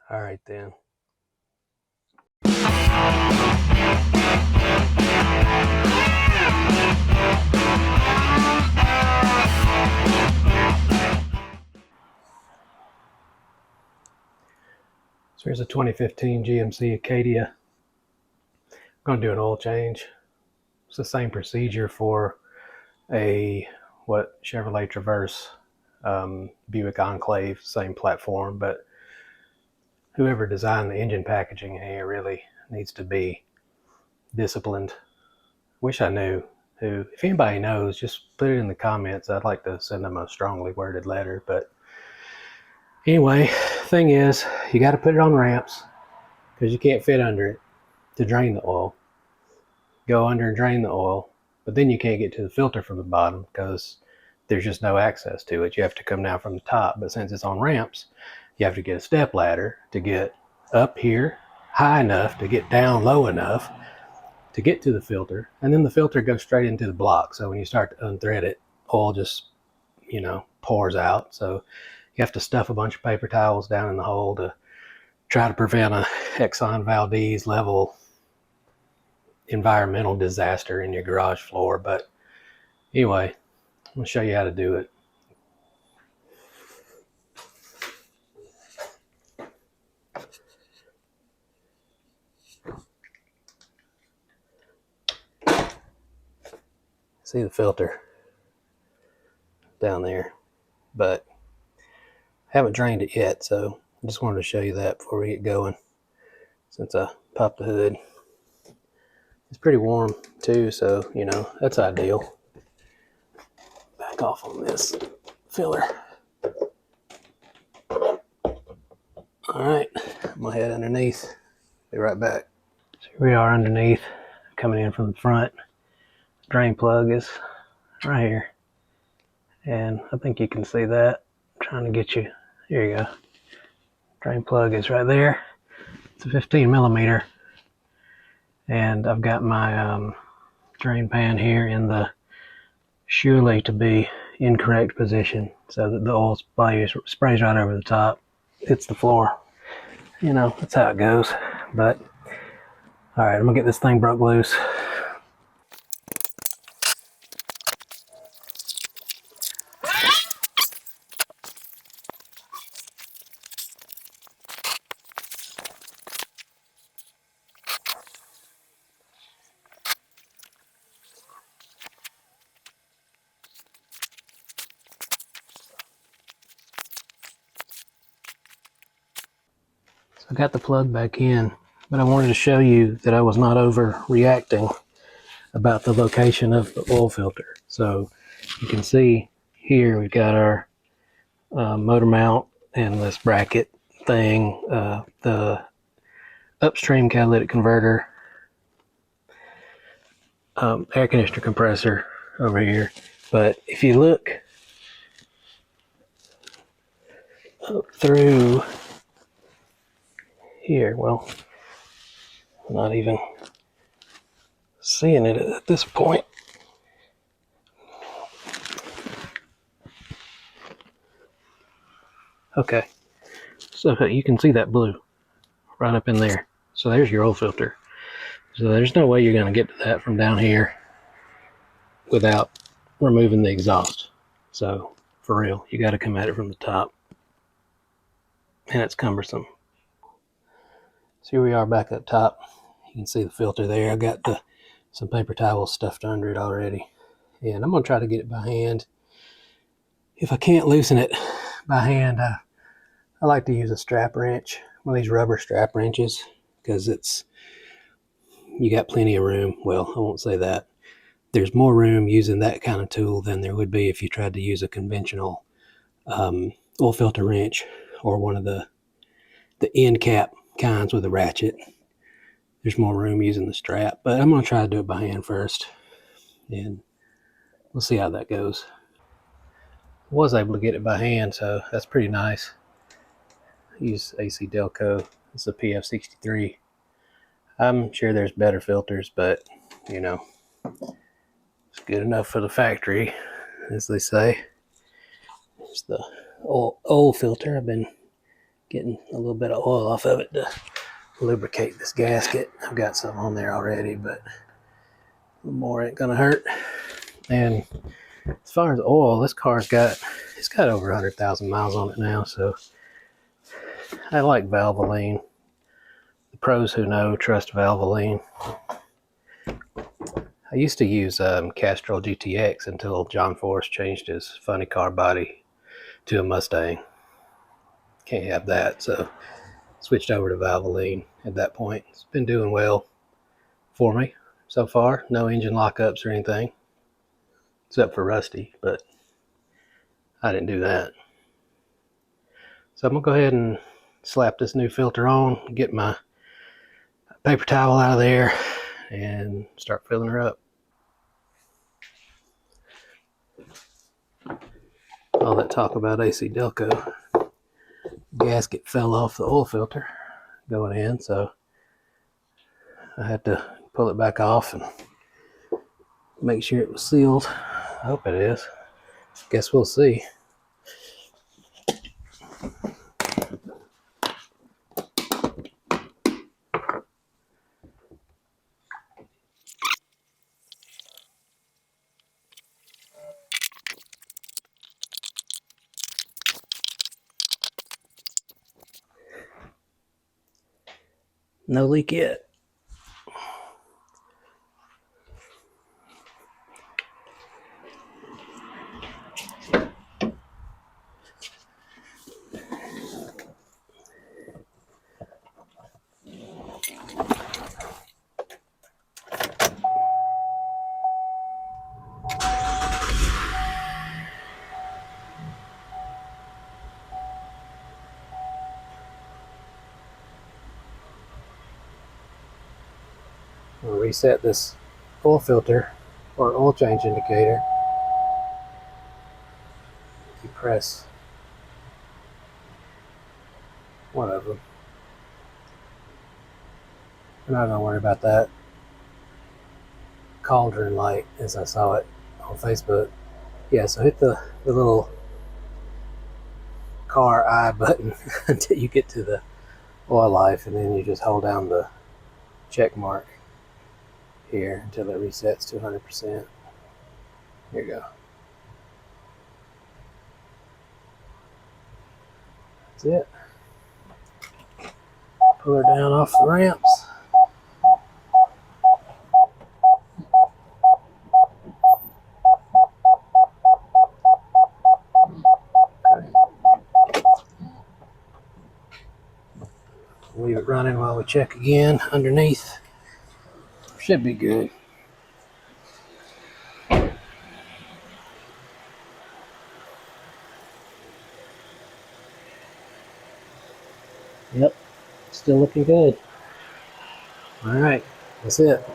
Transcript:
All right then. So here's a 2015 GMC Acadia. I'm going to do an oil change. It's the same procedure for a Chevrolet Traverse, Buick Enclave, same platform, but whoever designed the engine packaging here really needs to be disciplined. Wish I knew who. If anybody knows, just put it in the comments. I'd like to send them a strongly worded letter. But anyway, thing is, you got to put it on ramps because you can't fit under it to drain the oil. Go under and drain the oil, but then you can't get to the filter from the bottom because there's just no access to it. You have to come down from the top, but since it's on ramps, you have to get a step ladder to get up here high enough to get down low enough to get to the filter, and then the filter goes straight into the block. So when you start to unthread it, oil just, pours out. So you have to stuff a bunch of paper towels down in the hole to try to prevent a Exxon Valdez level environmental disaster in your garage floor. But anyway, I'm going to show you how to do it. See the filter down there, but I haven't drained it yet, so I just wanted to show you that before we get going, since I popped the hood. It's pretty warm too, so that's ideal. Back off on this filler. Alright, I'm gonna head underneath. Be right back. So here we are underneath, coming in from the front. Drain plug is right here, and I think you can see that. I'm trying to get you. Here you go. Drain plug is right there. It's a 15 millimeter, and I've got my drain pan here in the surely to be incorrect position, so that the oil sprays right over the top, hits the floor. That's how it goes. But all right, I'm gonna get this thing broke loose. I got the plug back in, but I wanted to show you that I was not overreacting about the location of the oil filter. So you can see here we've got our motor mount and this bracket thing, the upstream catalytic converter, air conditioner compressor over here. But if you look up through here, well, I'm not even seeing it at this point. Okay, so you can see that blue right up in there. So there's your oil filter. So there's no way you're going to get to that from down here without removing the exhaust. So for real, you got to come at it from the top, and it's cumbersome. So here we are back up top. You can see the filter there. I got some paper towels stuffed under it already, and I'm going to try to get it by hand. If I can't loosen it by hand, I like to use a strap wrench, one of these rubber strap wrenches, because you got plenty of room. Well, I won't say that. There's more room using that kind of tool than there would be if you tried to use a conventional oil filter wrench or one of the end cap kinds with a ratchet. There's more room using the strap, but I'm going to try to do it by hand first, and we'll see how that goes. I was able to get it by hand, so that's pretty nice. I use AC Delco. It's a PF63. I'm sure there's better filters, but it's good enough for the factory, as they say. It's the oil filter. I've been getting a little bit of oil off of it to lubricate this gasket. I've got some on there already, but the more ain't gonna hurt. And as far as oil, this car's got over 100,000 miles on it now, so I like Valvoline. The pros who know trust Valvoline. I used to use Castrol GTX until John Force changed his funny car body to a Mustang. Can't have that, so switched over to Valvoline at that point. It's been doing well for me so far. No engine lockups or anything, except for Rusty, but I didn't do that. So I'm gonna go ahead and slap this new filter on, get my paper towel out of there, and start filling her up. All that talk about AC Delco, gasket fell off the oil filter going in, so I had to pull it back off and make sure it was sealed. I hope it is. Guess we'll see. No leak yet. We'll reset this oil filter or oil change indicator. You press one of them. I'm not going to worry about that cauldron light as I saw it on Facebook. Yeah, so hit the little car eye button until you get to the oil life, and then you just hold down the check mark here until it resets to 100%. Here you go. That's it. Pull her down off the ramps. Okay. Leave it running while we check again underneath. Should be good. Yep, still looking good. All right, that's it.